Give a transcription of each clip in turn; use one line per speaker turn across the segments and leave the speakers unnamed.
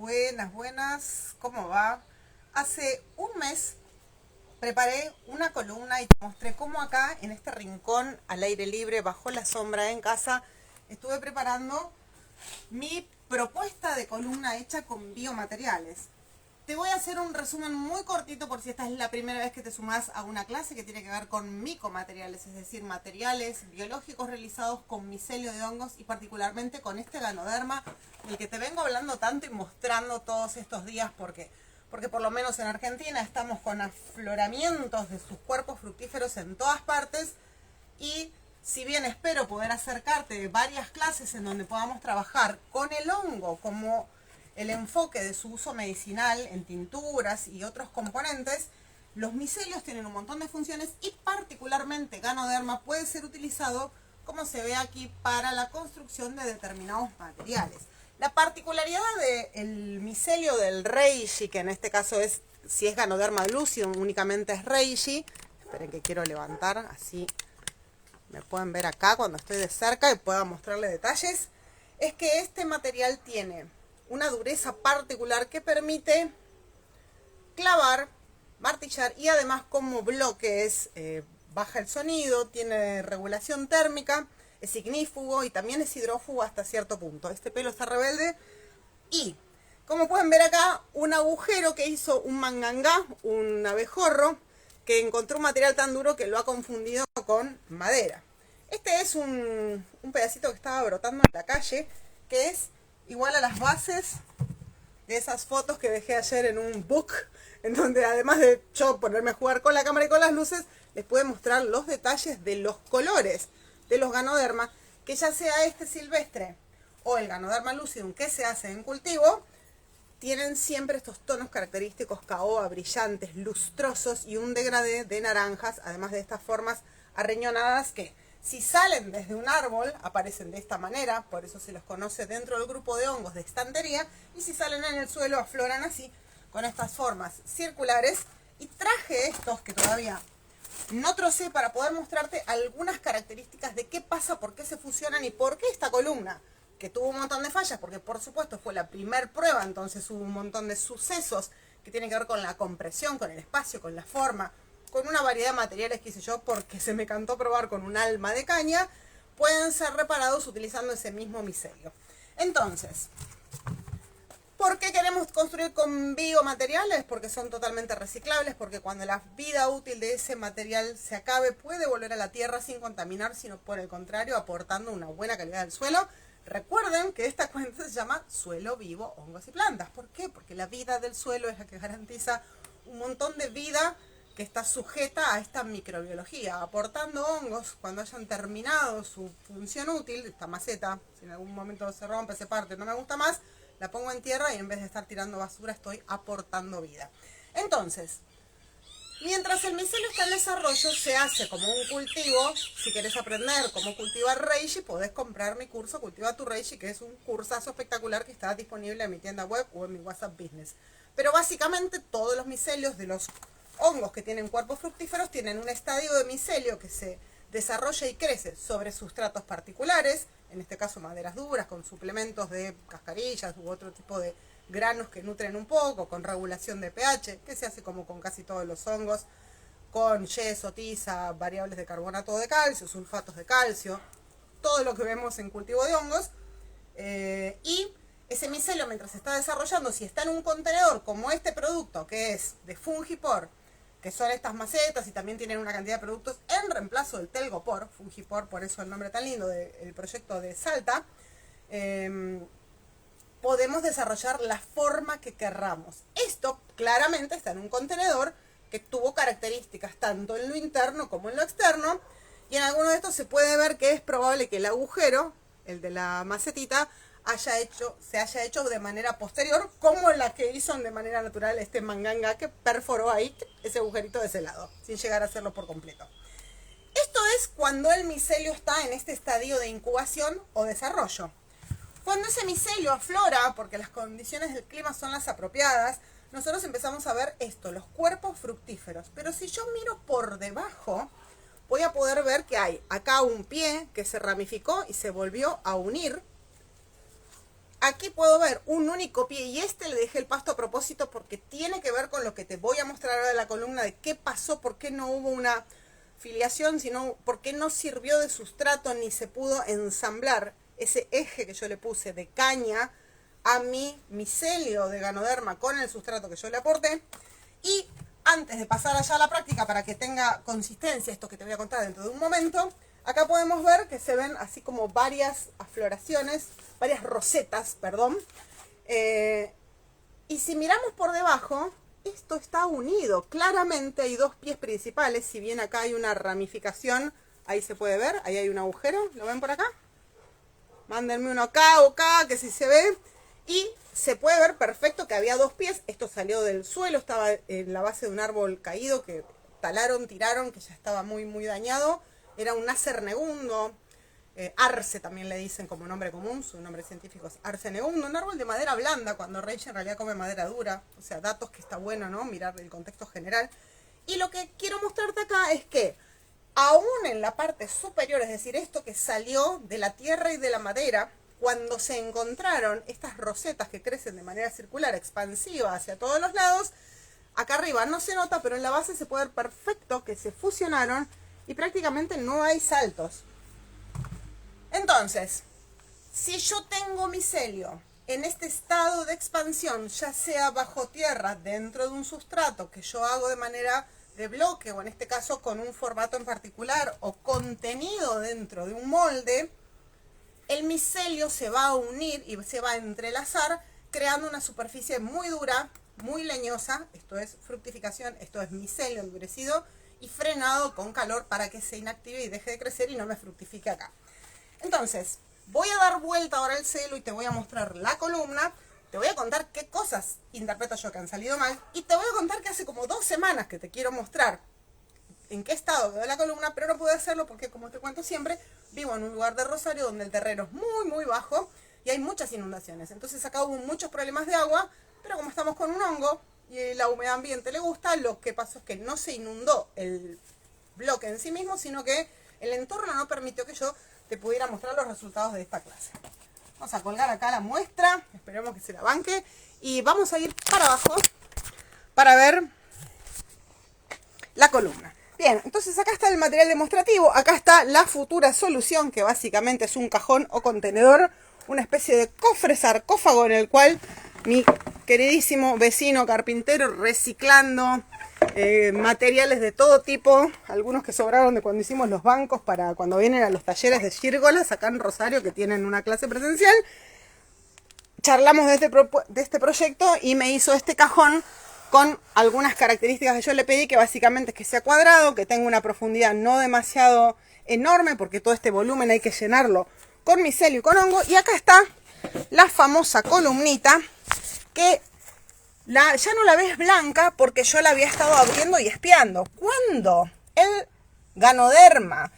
buenas, buenas, ¿cómo va? Hace un mes preparé una columna y te mostré cómo acá, en este rincón al aire libre, bajo la sombra en casa, estuve preparando mi propuesta de columna hecha con biomateriales. Te voy a hacer un resumen muy cortito por si esta es la primera vez que te sumás a una clase que tiene que ver con micomateriales, es decir, materiales biológicos realizados con micelio de hongos y particularmente con este Ganoderma, del que te vengo hablando tanto y mostrando todos estos días porque por lo menos en Argentina estamos con afloramientos de sus cuerpos fructíferos en todas partes y si bien espero poder acercarte de varias clases en donde podamos trabajar con el hongo como el enfoque de su uso medicinal en tinturas y otros componentes, los micelios tienen un montón de funciones y particularmente Ganoderma puede ser utilizado, como se ve aquí, para la construcción de determinados materiales. La particularidad del micelio del reishi, que en este caso es, si es Ganoderma lucidum, únicamente es reishi. Esperen que quiero levantar, así me pueden ver acá cuando estoy de cerca y pueda mostrarles detalles. Es que este material tiene una dureza particular que permite clavar, martillar y además como bloque baja el sonido, tiene regulación térmica, es ignífugo y también es hidrófugo hasta cierto punto. Este pelo está rebelde y, como pueden ver acá, un agujero que hizo un mangangá, un abejorro, que encontró un material tan duro que lo ha confundido con madera. Este es un pedacito que estaba brotando en la calle, que es igual a las bases de esas fotos que dejé ayer en un book, en donde además de yo ponerme a jugar con la cámara y con las luces, les pude mostrar los detalles de los colores de los Ganoderma, que ya sea este silvestre o el Ganoderma lucidum que se hace en cultivo, tienen siempre estos tonos característicos caoba, brillantes, lustrosos y un degradé de naranjas, además de estas formas arreñonadas que, si salen desde un árbol, aparecen de esta manera, por eso se los conoce dentro del grupo de hongos de estantería, y si salen en el suelo, afloran así, con estas formas circulares. Y traje estos que todavía no trocé para poder mostrarte algunas características de qué pasa, por qué se fusionan y por qué esta columna, que tuvo un montón de fallas, porque por supuesto fue la primer prueba, entonces hubo un montón de sucesos que tienen que ver con la compresión, con el espacio, con la forma, con una variedad de materiales que hice yo porque se me cantó probar con un alma de caña, pueden ser reparados utilizando ese mismo micelio. Entonces, ¿por qué queremos construir con biomateriales? Porque son totalmente reciclables, porque cuando la vida útil de ese material se acabe puede volver a la tierra sin contaminar, sino por el contrario aportando una buena calidad del suelo. Recuerden que esta cuenta se llama Suelo Vivo, Hongos y Plantas. ¿Por qué? Porque la vida del suelo es la que garantiza un montón de vida que está sujeta a esta microbiología, aportando hongos cuando hayan terminado su función útil. Esta maceta, si en algún momento se rompe, se parte, no me gusta más, la pongo en tierra y en vez de estar tirando basura estoy aportando vida. Entonces, mientras el micelio está en desarrollo, se hace como un cultivo. Si querés aprender cómo cultivar reishi, podés comprar mi curso Cultiva tu Reishi, que es un cursazo espectacular que está disponible en mi tienda web o en mi WhatsApp Business. Pero básicamente todos los micelios de los hongos que tienen cuerpos fructíferos tienen un estadio de micelio que se desarrolla y crece sobre sustratos particulares, en este caso maderas duras, con suplementos de cascarillas u otro tipo de granos que nutren un poco, con regulación de pH, que se hace como con casi todos los hongos, con yeso, tiza, variables de carbonato de calcio, sulfatos de calcio, todo lo que vemos en cultivo de hongos. Y ese micelio, mientras se está desarrollando, si está en un contenedor como este producto, que es de Fungipor, que son estas macetas y también tienen una cantidad de productos en reemplazo del Telgopor, Fungipor, por eso el nombre tan lindo del proyecto de Salta, podemos desarrollar la forma que querramos. Esto claramente está en un contenedor que tuvo características tanto en lo interno como en lo externo, y en alguno de estos se puede ver que es probable que el agujero, el de la macetita, se haya hecho de manera posterior, como la que hizo de manera natural este manganga que perforó ahí ese agujerito de ese lado, sin llegar a hacerlo por completo. Esto es cuando el micelio está en este estadio de incubación o desarrollo. Cuando ese micelio aflora, porque las condiciones del clima son las apropiadas, nosotros empezamos a ver esto, los cuerpos fructíferos. Pero si yo miro por debajo, voy a poder ver que hay acá un pie que se ramificó y se volvió a unir aquí puedo ver un único pie y le dejé el pasto a propósito porque tiene que ver con lo que te voy a mostrar ahora de la columna, de qué pasó, por qué no hubo una filiación, sino por qué no sirvió de sustrato ni se pudo ensamblar ese eje que yo le puse de caña a mi micelio de Ganoderma con el sustrato que yo le aporté. Y antes de pasar allá a la práctica, para que tenga consistencia esto que te voy a contar dentro de un momento, acá podemos ver que se ven así como varias afloraciones, varias rosetas, perdón. Y si miramos por debajo, esto está unido. Claramente hay dos pies principales, si bien acá hay una ramificación, ahí se puede ver, ahí hay un agujero, ¿lo ven por acá? Mándenme uno acá o acá, que si se ve. Y se puede ver perfecto que había dos pies. Esto salió del suelo, estaba en la base de un árbol caído que talaron, tiraron, que ya estaba muy, muy dañado. Era un Acer negundo, arce también le dicen como nombre común, su nombre científico es arce negundo, un árbol de madera blanda, cuando Reishi en realidad come madera dura. O sea, datos que está bueno, ¿no? Mirar el contexto general. Y lo que quiero mostrarte acá es que aún en la parte superior, es decir, esto que salió de la tierra y de la madera, cuando se encontraron estas rosetas que crecen de manera circular, expansiva hacia todos los lados, acá arriba no se nota, pero en la base se puede ver perfecto que se fusionaron y prácticamente no hay saltos. Entonces, si yo tengo micelio en este estado de expansión, ya sea bajo tierra, dentro de un sustrato que yo hago de manera de bloque, o en este caso con un formato en particular, o contenido dentro de un molde, el micelio se va a unir y se va a entrelazar, creando una superficie muy dura, muy leñosa. Esto es fructificación, esto es micelio endurecido y frenado con calor para que se inactive y deje de crecer y no me fructifique acá. Entonces, voy a dar vuelta ahora el celo y te voy a mostrar la columna. Te voy a contar qué cosas interpreto yo que han salido mal. Y te voy a contar que hace como 2 semanas que te quiero mostrar en qué estado quedó la columna, pero no pude hacerlo porque, como te cuento siempre, vivo en un lugar de Rosario donde el terreno es muy, muy bajo y hay muchas inundaciones. Entonces acá hubo muchos problemas de agua, pero como estamos con un hongo y la humedad ambiente le gusta, lo que pasó es que no se inundó el bloque en sí mismo, sino que el entorno no permitió que yo te pudiera mostrar los resultados de esta clase. Vamos a colgar acá la muestra, esperemos que se la banque, y vamos a ir para abajo para ver la columna. Bien, entonces acá está el material demostrativo, acá está la futura solución, que básicamente es un cajón o contenedor, una especie de cofre sarcófago en el cual mi queridísimo vecino carpintero, reciclando materiales de todo tipo, algunos que sobraron de cuando hicimos los bancos para cuando vienen a los talleres de Gírgolas acá en Rosario, que tienen una clase presencial. Charlamos de este proyecto y me hizo este cajón con algunas características que yo le pedí, que básicamente es que sea cuadrado, que tenga una profundidad no demasiado enorme, porque todo este volumen hay que llenarlo con micelio y con hongo. Y acá está la famosa columnita, que ya no la ves blanca porque yo la había estado abriendo y espiando. Cuando el Ganoderma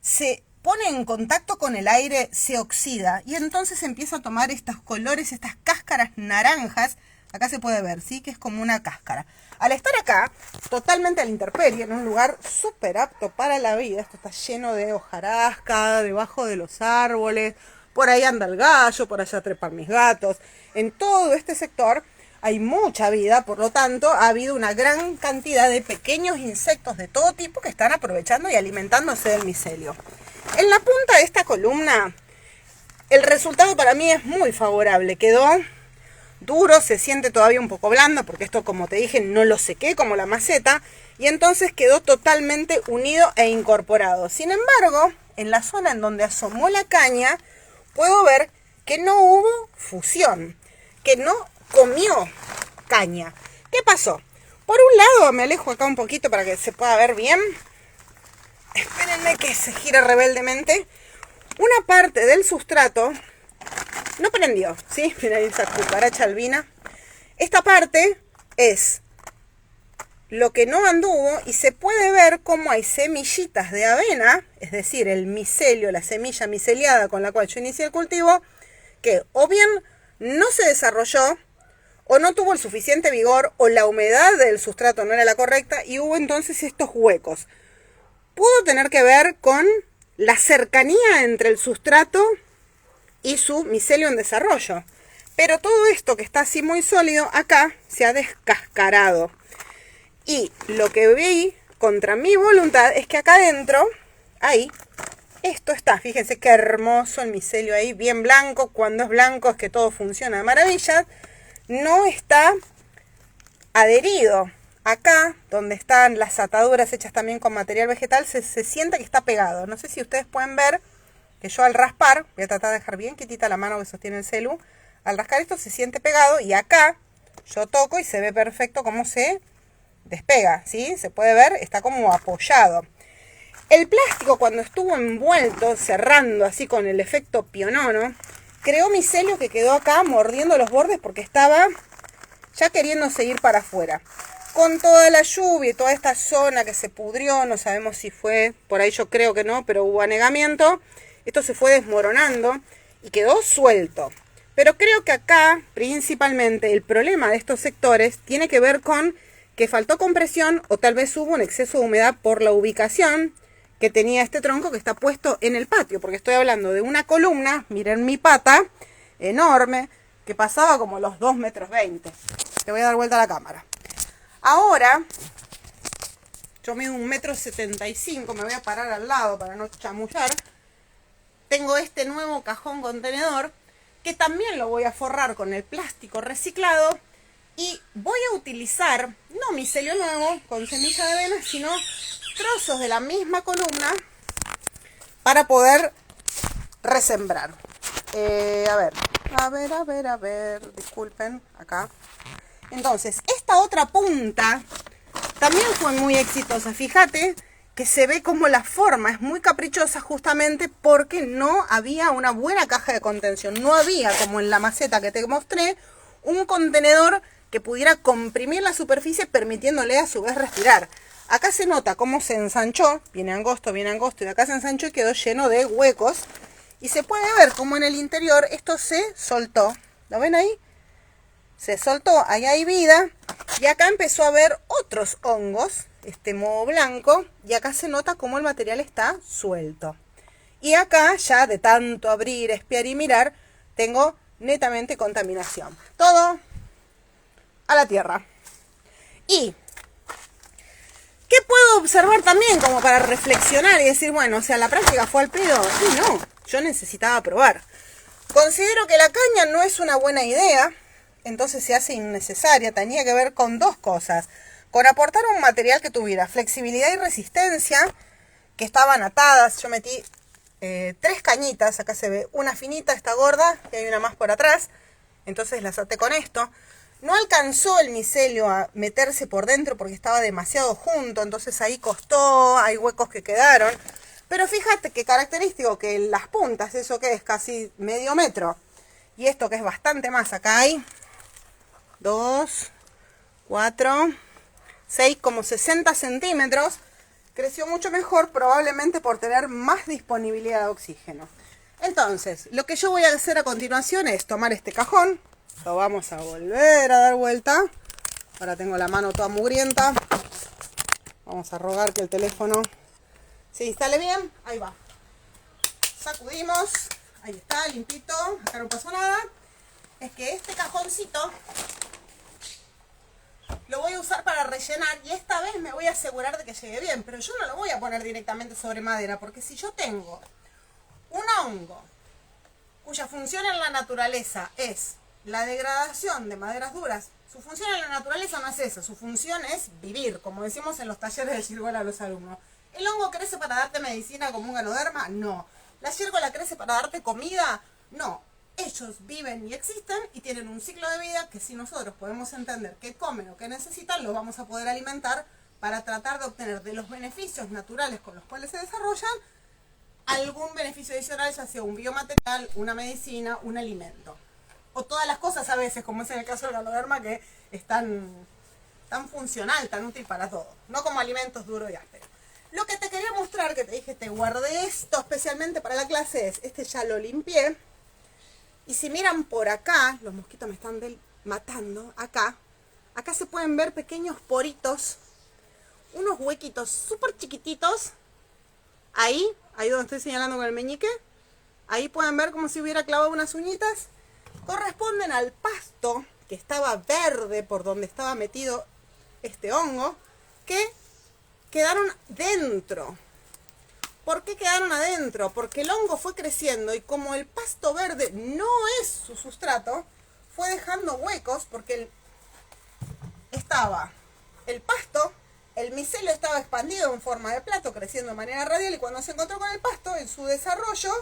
se pone en contacto con el aire, se oxida y entonces empieza a tomar estos colores, estas cáscaras naranjas. Acá se puede ver, ¿sí? Que es como una cáscara. Al estar acá, totalmente a la intemperie, en un lugar súper apto para la vida, esto está lleno de hojarasca, debajo de los árboles, por ahí anda el gallo, por allá trepan mis gatos. En todo este sector hay mucha vida, por lo tanto, ha habido una gran cantidad de pequeños insectos de todo tipo que están aprovechando y alimentándose del micelio. En la punta de esta columna, el resultado para mí es muy favorable. Quedó duro, se siente todavía un poco blando, porque esto, como te dije, no lo sequé como la maceta, y entonces quedó totalmente unido e incorporado. Sin embargo, en la zona en donde asomó la caña, puedo ver que no hubo fusión, que no comió caña. ¿Qué pasó? Por un lado, me alejo acá un poquito para que se pueda ver bien. Espérenme que se gire rebeldemente. Una parte del sustrato no prendió, ¿sí? Mira esa cucaracha albina. Esta parte es lo que no anduvo y se puede ver cómo hay semillitas de avena, es decir, el micelio, la semilla miceliada con la cual yo inicié el cultivo, que o bien no se desarrolló, o no tuvo el suficiente vigor, o la humedad del sustrato no era la correcta, y hubo entonces estos huecos. Pudo tener que ver con la cercanía entre el sustrato y su micelio en desarrollo. Pero todo esto que está así muy sólido, acá se ha descascarado. Y lo que vi contra mi voluntad es que acá adentro, ahí, esto está. Fíjense qué hermoso el micelio ahí, bien blanco. Cuando es blanco es que todo funciona de maravilla. No está adherido. Acá, donde están las ataduras hechas también con material vegetal, se siente que está pegado. No sé si ustedes pueden ver que yo al raspar, voy a tratar de dejar bien quietita la mano que sostiene el celu, al rascar esto se siente pegado y acá yo toco y se ve perfecto cómo se despega, ¿sí? Se puede ver, está como apoyado. El plástico cuando estuvo envuelto, cerrando así con el efecto pionono, creó micelio que quedó acá mordiendo los bordes porque estaba ya queriendo seguir para afuera. Con toda la lluvia y toda esta zona que se pudrió, no sabemos si fue, por ahí yo creo que no, pero hubo anegamiento, esto se fue desmoronando y quedó suelto. Pero creo que acá, principalmente, el problema de estos sectores tiene que ver con que faltó compresión o tal vez hubo un exceso de humedad por la ubicación que tenía este tronco que está puesto en el patio. Porque estoy hablando de una columna, miren mi pata, enorme, que pasaba como los 2,20 metros. Te voy a dar vuelta a la cámara. Ahora, yo mido 1,75 m, me voy a parar al lado para no chamullar. Tengo este nuevo cajón contenedor que también lo voy a forrar con el plástico reciclado y voy a utilizar, no micelio nuevo con semilla de avena, sino trozos de la misma columna para poder resembrar. A ver, disculpen, acá. Entonces, esta otra punta también fue muy exitosa. Fíjate que se ve como la forma es muy caprichosa justamente porque no había una buena caja de contención. No había, como en la maceta que te mostré, un contenedor que pudiera comprimir la superficie permitiéndole a su vez respirar. Acá se nota cómo se ensanchó, viene angosto, y acá se ensanchó y quedó lleno de huecos. Y se puede ver cómo en el interior esto se soltó. ¿Lo ven ahí? Se soltó, ahí hay vida. Y acá empezó a haber otros hongos, este moho blanco. Y acá se nota cómo el material está suelto. Y acá ya de tanto abrir, espiar y mirar, tengo netamente contaminación. Todo a la tierra. Y ¿qué puedo observar también como para reflexionar y decir, bueno, o sea, la práctica fue al pedo? Y no, yo necesitaba probar. Considero que la caña no es una buena idea, entonces se hace innecesaria. Tenía que ver con dos cosas. Con aportar un material que tuviera flexibilidad y resistencia, que estaban atadas. Yo metí 3 cañitas, acá se ve una finita, esta gorda, y hay una más por atrás. Entonces las até con esto. No alcanzó el micelio a meterse por dentro porque estaba demasiado junto, entonces ahí costó, hay huecos que quedaron. Pero fíjate qué característico que las puntas, eso que es casi medio metro, y esto que es bastante más, acá hay 2, 4, 6, como 60 centímetros, creció mucho mejor, probablemente por tener más disponibilidad de oxígeno. Entonces, lo que yo voy a hacer a continuación es tomar este cajón, lo vamos a volver a dar vuelta. Ahora tengo la mano toda mugrienta. Vamos a rogar que el teléfono se instale bien. Ahí va. Sacudimos. Ahí está, limpito. Acá no pasó nada. Es que este cajoncito lo voy a usar para rellenar. Y esta vez me voy a asegurar de que llegue bien. Pero yo no lo voy a poner directamente sobre madera. Porque si yo tengo un hongo cuya función en la naturaleza es la degradación de maderas duras, su función en la naturaleza no es esa, su función es vivir, como decimos en los talleres de Yirgola a los alumnos. ¿El hongo crece para darte medicina como un ganoderma? No. ¿La yírgola crece para darte comida? No. Ellos viven y existen y tienen un ciclo de vida que si nosotros podemos entender qué comen o qué necesitan, los vamos a poder alimentar para tratar de obtener de los beneficios naturales con los cuales se desarrollan algún beneficio adicional, ya sea un biomaterial, una medicina, un alimento. O todas las cosas a veces, como es en el caso del ganoderma, que es tan funcional, tan útil para todo. No como alimentos duros y ásperos. Lo que te quería mostrar, que te dije, te guardé esto especialmente para la clase, es, este ya lo limpié. Y si miran por acá, los mosquitos me están matando, acá se pueden ver pequeños poritos, unos huequitos súper chiquititos, ahí donde estoy señalando con el meñique, Ahí pueden ver como si hubiera clavado unas uñitas. Corresponden al pasto que estaba verde por donde estaba metido este hongo, que quedaron dentro. ¿Por qué quedaron adentro? Porque el hongo fue creciendo y como el pasto verde no es su sustrato, fue dejando huecos porque estaba el pasto, el micelio estaba expandido en forma de plato, creciendo de manera radial, y cuando se encontró con el pasto, en su desarrollo,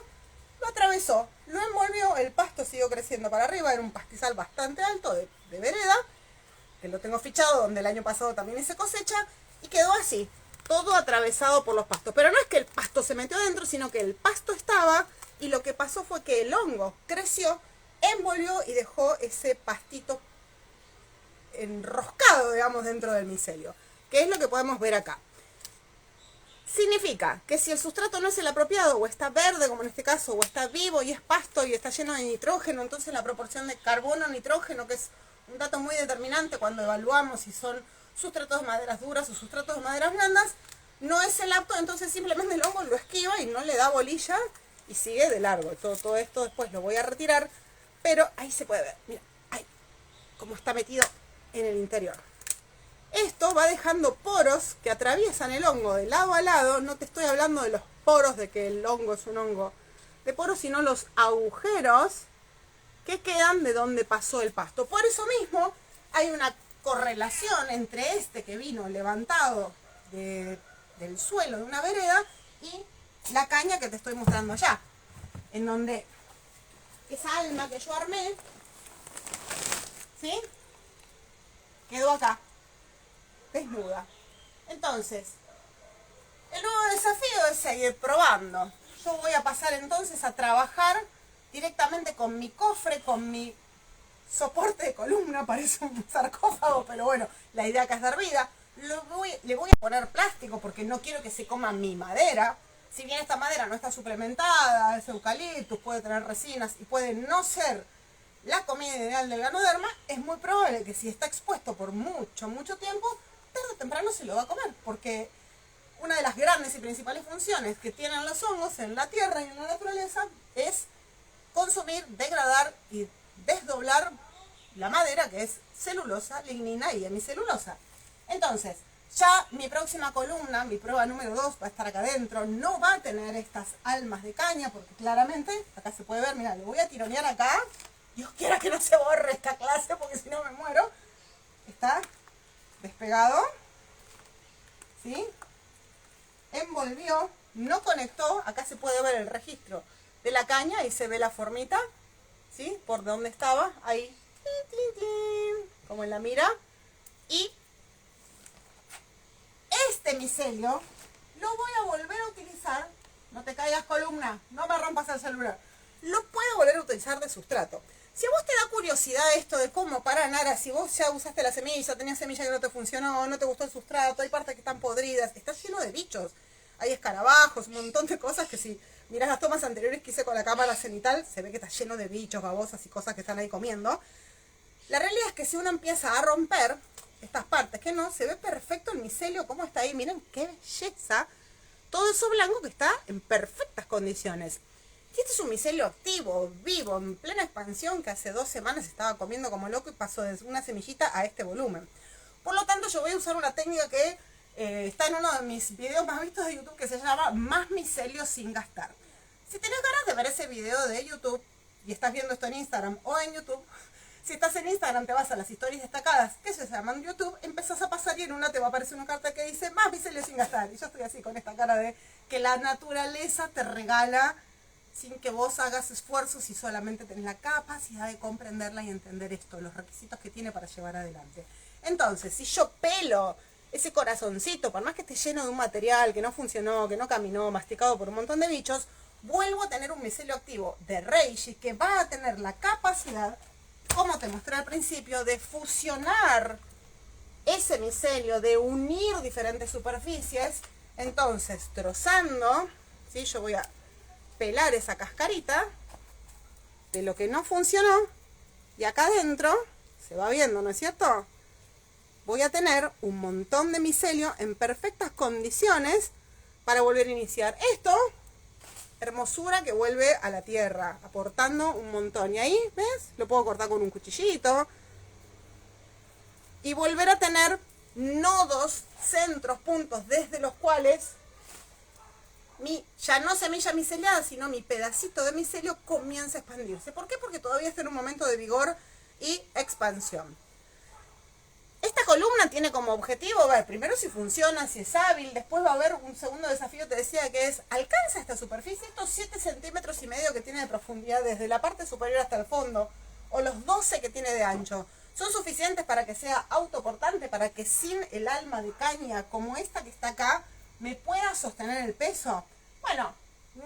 lo atravesó, lo envolvió, el pasto siguió creciendo para arriba, era un pastizal bastante alto de vereda, que lo tengo fichado, donde el año pasado también hice cosecha, y quedó así, todo atravesado por los pastos. Pero no es que el pasto se metió adentro, sino que el pasto estaba, y lo que pasó fue que el hongo creció, envolvió y dejó ese pastito enroscado, digamos, dentro del micelio, que es lo que podemos ver acá. Significa que si el sustrato no es el apropiado, o está verde, como en este caso, o está vivo y es pasto y está lleno de nitrógeno, entonces la proporción de carbono-nitrógeno, que es un dato muy determinante cuando evaluamos si son sustratos de maderas duras o sustratos de maderas blandas, no es el apto, entonces simplemente el hongo lo esquiva y no le da bolilla y sigue de largo. Todo esto después lo voy a retirar, pero ahí se puede ver, mira, ahí, como está metido en el interior. Esto va dejando poros que atraviesan el hongo de lado a lado. No te estoy hablando de los poros de que el hongo es un hongo de poros, sino los agujeros que quedan de donde pasó el pasto. Por eso mismo hay una correlación entre este que vino levantado del suelo de una vereda y la caña que te estoy mostrando allá, en donde esa alma que yo armé, ¿sí?, quedó acá, desnuda. Entonces, el nuevo desafío es seguir probando. Yo voy a pasar entonces a trabajar directamente con mi cofre, con mi soporte de columna, parece un sarcófago, pero bueno, la idea acá es dar vida. Le voy a poner plástico porque no quiero que se coma mi madera. Si bien esta madera no está suplementada, es eucaliptus, puede tener resinas y puede no ser la comida ideal del ganoderma, es muy probable que si está expuesto por mucho tiempo, tarde o temprano se lo va a comer, porque una de las grandes y principales funciones que tienen los hongos en la tierra y en la naturaleza es consumir, degradar y desdoblar la madera, que es celulosa, lignina y hemicelulosa. Entonces, ya mi próxima columna, mi prueba número 2, va a estar acá adentro, no va a tener estas almas de caña, porque claramente, acá se puede ver, mira, lo voy a tironear acá. Dios quiera que no se borre esta clase, porque si no me muero. Está despegado, ¿sí? Envolvió, no conectó, acá se puede ver el registro de la caña y se ve la formita, ¿sí?, por donde estaba, ahí, como en la mira. Y este micelio lo voy a volver a utilizar, no te caigas columna, no me rompas el celular, lo puedo volver a utilizar de sustrato. Si a vos te da curiosidad esto de cómo para nada, si vos ya usaste la semilla, tenías semilla que no te funcionó, no te gustó el sustrato, hay partes que están podridas, está lleno de bichos, hay escarabajos, un montón de cosas que si miras las tomas anteriores que hice con la cámara cenital, se ve que está lleno de bichos, babosas y cosas que están ahí comiendo. La realidad es que si uno empieza a romper estas partes, que no, se ve perfecto el micelio, cómo está ahí, miren qué belleza, todo eso blanco que está en perfectas condiciones. Y este es un micelio activo, vivo, en plena expansión, que hace 2 semanas estaba comiendo como loco y pasó de una semillita a este volumen. Por lo tanto, yo voy a usar una técnica que está en uno de mis videos más vistos de YouTube, que se llama Más micelio sin gastar. Si tenés ganas de ver ese video de YouTube y estás viendo esto en Instagram o en YouTube, si estás en Instagram te vas a las historias destacadas que se llaman YouTube, empezás a pasar y en una te va a aparecer una carta que dice Más micelio sin gastar. Y yo estoy así con esta cara de que la naturaleza te regala sin que vos hagas esfuerzos y solamente tenés la capacidad de comprenderla y entender esto, los requisitos que tiene para llevar adelante. Entonces, si yo pelo ese corazoncito, por más que esté lleno de un material que no funcionó, que no caminó, masticado por un montón de bichos, vuelvo a tener un micelio activo de Reishi que va a tener la capacidad, como te mostré al principio, de fusionar ese micelio, de unir diferentes superficies. Entonces, trozando, ¿sí?, yo voy a pelar esa cascarita de lo que no funcionó y acá adentro se va viendo, ¿no es cierto? Voy a tener un montón de micelio en perfectas condiciones para volver a iniciar. Esto hermosura que vuelve a la tierra, aportando un montón. Y ahí, ¿ves? Lo puedo cortar con un cuchillito. Y volver a tener nodos, centros, puntos desde los cuales ya no semilla miceliada, sino mi pedacito de micelio comienza a expandirse. ¿Por qué? Porque todavía está en un momento de vigor y expansión. Esta columna tiene como objetivo ver primero si funciona, si es hábil. Después va a haber un segundo desafío, te decía, que es: ¿alcanza esta superficie estos 7,5 centímetros que tiene de profundidad desde la parte superior hasta el fondo, o los 12 que tiene de ancho? ¿Son suficientes para que sea autoportante, para que sin el alma de caña como esta que está acá me pueda sostener el peso? Bueno,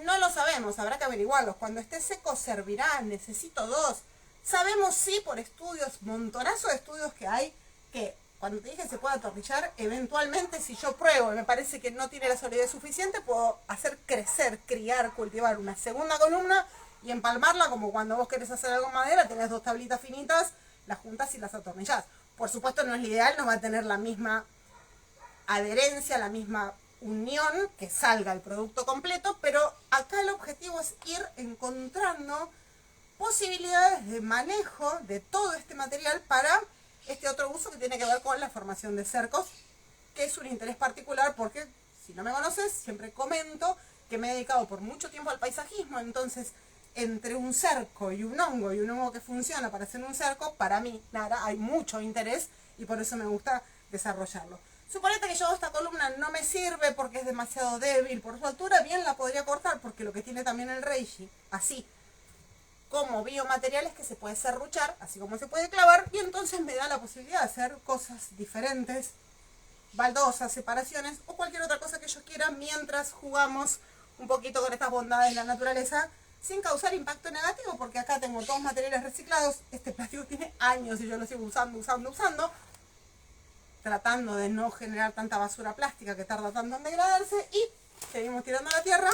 no lo sabemos, habrá que averiguarlos. Cuando esté seco servirá, necesito 2. Sabemos sí por estudios, montonazo de estudios que hay, que cuando te dije se puede atornillar, eventualmente si yo pruebo y me parece que no tiene la solidez suficiente, puedo hacer crecer, criar, cultivar una segunda columna y empalmarla, como cuando vos querés hacer algo en madera, tenés 2 tablitas finitas, las juntas y las atornillás. Por supuesto no es lo ideal, no va a tener la misma adherencia, la misma unión, que salga el producto completo, pero acá el objetivo es ir encontrando posibilidades de manejo de todo este material para este otro uso que tiene que ver con la formación de cercos, que es un interés particular porque, si no me conoces, siempre comento que me he dedicado por mucho tiempo al paisajismo. Entonces, entre un cerco y un hongo que funciona para hacer un cerco, para mí, nada, hay mucho interés y por eso me gusta desarrollarlo. Suponete que yo esta columna no me sirve porque es demasiado débil por su altura, bien la podría cortar, porque lo que tiene también el reishi, así como biomaterial, es que se puede serruchar, así como se puede clavar, y entonces me da la posibilidad de hacer cosas diferentes, baldosas, separaciones o cualquier otra cosa que yo quiera, mientras jugamos un poquito con estas bondades de la naturaleza sin causar impacto negativo, porque acá tengo todos materiales reciclados. Este plástico tiene años y yo lo sigo usando, tratando de no generar tanta basura plástica que tarda tanto en degradarse, y seguimos tirando a la tierra,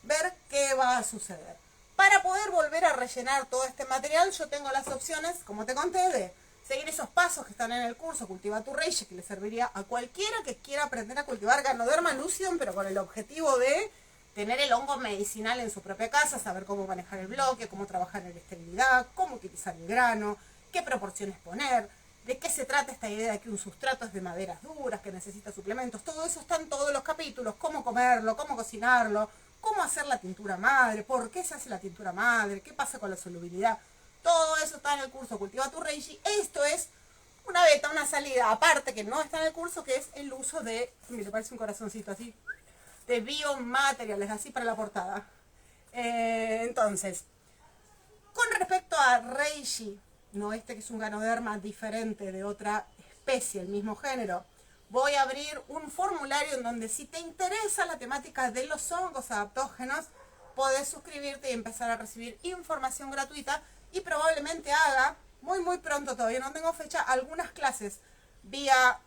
ver qué va a suceder. Para poder volver a rellenar todo este material, yo tengo las opciones, como te conté, de seguir esos pasos que están en el curso Cultiva tu Reishi, que le serviría a cualquiera que quiera aprender a cultivar Ganoderma lucidum, pero con el objetivo de tener el hongo medicinal en su propia casa, saber cómo manejar el bloque, cómo trabajar en la esterilidad, cómo utilizar el grano, qué proporciones poner, de qué se trata esta idea de que un sustrato es de maderas duras, que necesita suplementos. Todo eso está en todos los capítulos: cómo comerlo, cómo cocinarlo, cómo hacer la tintura madre, por qué se hace la tintura madre, qué pasa con la solubilidad. Todo eso está en el curso Cultiva tu Reishi. Esto es una beta, una salida aparte que no está en el curso, que es el uso de, mire, parece un corazoncito así, de biomateriales, así para la portada. Entonces, con respecto a Reishi, no este que es un Ganoderma diferente de otra especie, el mismo género, voy a abrir un formulario en donde, si te interesa la temática de los hongos adaptógenos, podés suscribirte y empezar a recibir información gratuita, y probablemente haga muy pronto, todavía no tengo fecha, algunas clases vía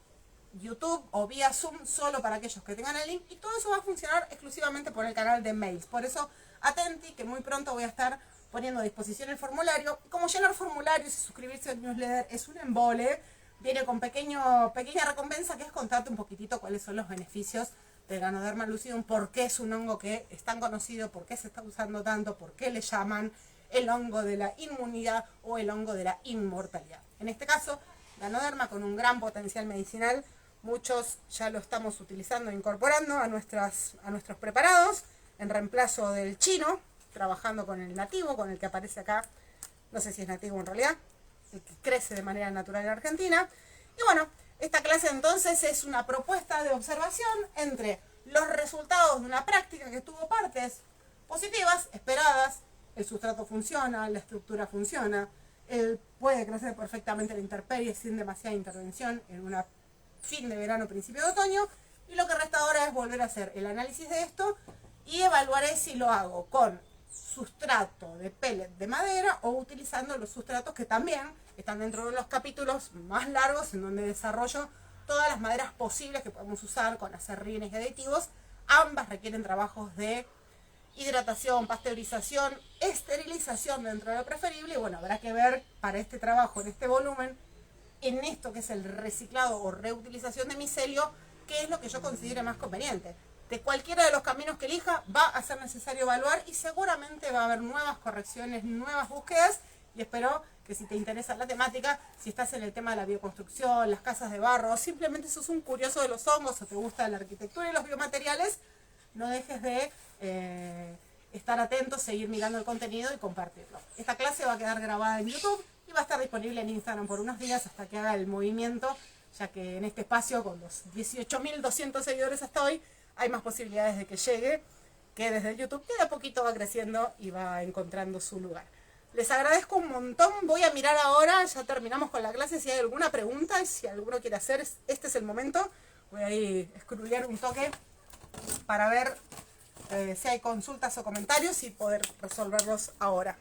YouTube o vía Zoom solo para aquellos que tengan el link, y todo eso va a funcionar exclusivamente por el canal de mails. Por eso, atenti, que muy pronto voy a estar poniendo a disposición el formulario. Como llenar formularios y suscribirse al newsletter es un embole, viene con pequeña recompensa, que es contarte un poquitito cuáles son los beneficios del Ganoderma lucidum, por qué es un hongo que es tan conocido, por qué se está usando tanto, por qué le llaman el hongo de la inmunidad o el hongo de la inmortalidad. En este caso, Ganoderma con un gran potencial medicinal. Muchos ya lo estamos utilizando, incorporando a nuestros preparados, en reemplazo del chino, trabajando con el nativo, con el que aparece acá, no sé si es nativo en realidad, el que crece de manera natural en Argentina. Y bueno, esta clase entonces es una propuesta de observación entre los resultados de una práctica que tuvo partes positivas, esperadas. El sustrato funciona, la estructura funciona, él puede crecer perfectamente a la intemperie sin demasiada intervención en una fin de verano, principio de otoño, y lo que resta ahora es volver a hacer el análisis de esto y evaluaré si lo hago con sustrato de pellet de madera o utilizando los sustratos que también están dentro de los capítulos más largos, en donde desarrollo todas las maderas posibles que podemos usar con acerrín y aditivos. Ambas requieren trabajos de hidratación, pasteurización, esterilización dentro de lo preferible, y bueno, habrá que ver para este trabajo, en este volumen, en esto que es el reciclado o reutilización de micelio, qué es lo que yo considere más conveniente. de cualquiera de los caminos que elija, va a ser necesario evaluar y seguramente va a haber nuevas correcciones, nuevas búsquedas. Y espero que si te interesa la temática, si estás en el tema de la bioconstrucción, las casas de barro, o simplemente sos un curioso de los hongos o te gusta la arquitectura y los biomateriales, no dejes de estar atento, seguir mirando el contenido y compartirlo. Esta clase va a quedar grabada en YouTube y va a estar disponible en Instagram por unos días hasta que haga el movimiento, ya que en este espacio, con los 18.200 seguidores hasta hoy, hay más posibilidades de que llegue que desde YouTube, que de a poquito va creciendo y va encontrando su lugar. Les agradezco un montón. Voy a mirar ahora, ya terminamos con la clase, si hay alguna pregunta, si alguno quiere hacer, este es el momento. Voy a ir a escrubiar un toque para ver si hay consultas o comentarios y poder resolverlos ahora.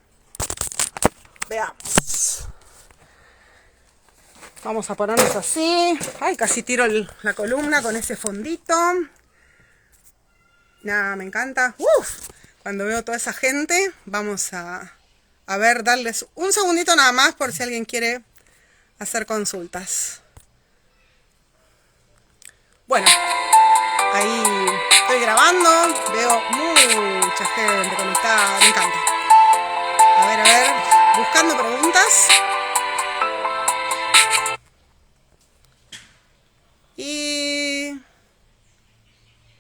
Veamos. Vamos a ponernos así. Ay, casi tiro la columna con ese fondito. Nada, me encanta. Cuando veo toda esa gente, vamos a ver, darles un segundito nada más por si alguien quiere hacer consultas. Bueno, ahí estoy grabando, veo mucha gente conectada, me encanta. A ver, buscando preguntas. Y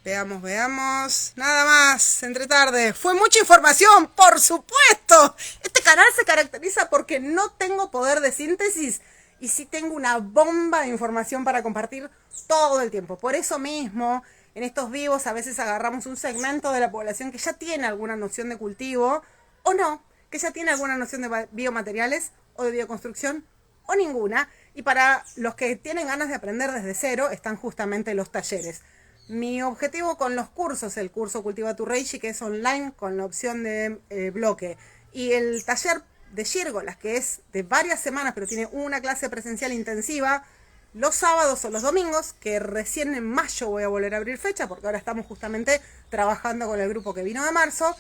veamos, nada más, entre tarde. Fue mucha información, por supuesto. Este canal se caracteriza porque no tengo poder de síntesis y sí tengo una bomba de información para compartir todo el tiempo. Por eso mismo, en estos vivos a veces agarramos un segmento de la población que ya tiene alguna noción de cultivo o no, que ya tiene alguna noción de biomateriales o de bioconstrucción o ninguna. Y para los que tienen ganas de aprender desde cero están justamente los talleres. Mi objetivo con los cursos, el curso Cultiva tu Reishi, que es online con la opción de bloque, y el taller de Gírgolas, que es de varias semanas, pero tiene una clase presencial intensiva, los sábados o los domingos, que recién en mayo voy a volver a abrir fecha, porque ahora estamos justamente trabajando con el grupo que vino de marzo.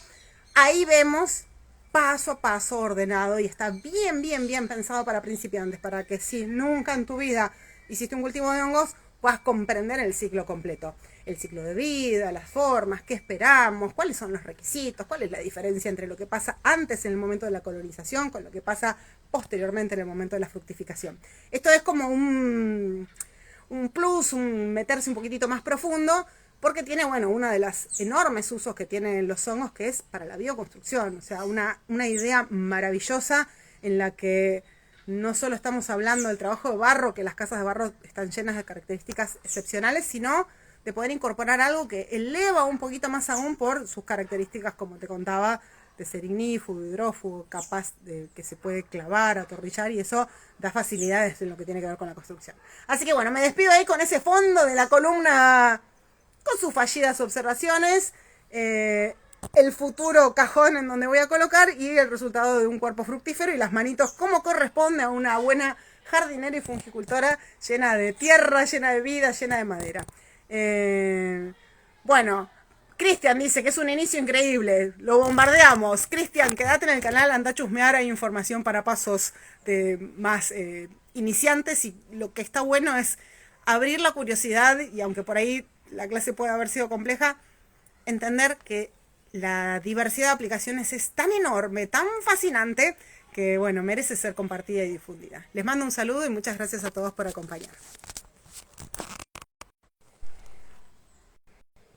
Ahí vemos paso a paso ordenado y está bien pensado para principiantes, para que si nunca en tu vida hiciste un cultivo de hongos, puedas comprender el ciclo completo. El ciclo de vida, las formas, qué esperamos, cuáles son los requisitos, cuál es la diferencia entre lo que pasa antes en el momento de la colonización con lo que pasa posteriormente en el momento de la fructificación. Esto es como un plus, un meterse un poquitito más profundo, porque tiene, bueno, uno de los enormes usos que tienen los hongos, que es para la bioconstrucción. O sea, una idea maravillosa en la que no solo estamos hablando del trabajo de barro, que las casas de barro están llenas de características excepcionales, sino de poder incorporar algo que eleva un poquito más aún por sus características, como te contaba, de ser ignífugo, hidrófugo, capaz de que se puede clavar, atornillar, y eso da facilidades en lo que tiene que ver con la construcción. Así que bueno, me despido ahí con ese fondo de la columna con sus fallidas observaciones, el futuro cajón en donde voy a colocar y el resultado de un cuerpo fructífero y las manitos como corresponde a una buena jardinera y fungicultora llena de tierra, llena de vida, llena de madera. Bueno, Cristian dice que es un inicio increíble, lo bombardeamos. Cristian, quédate en el canal, anda a chusmear, hay información para pasos más iniciantes, y lo que está bueno es abrir la curiosidad, y aunque por ahí la clase puede haber sido compleja, entender que la diversidad de aplicaciones es tan enorme, tan fascinante, que bueno, merece ser compartida y difundida. Les mando un saludo y muchas gracias a todos por acompañarme.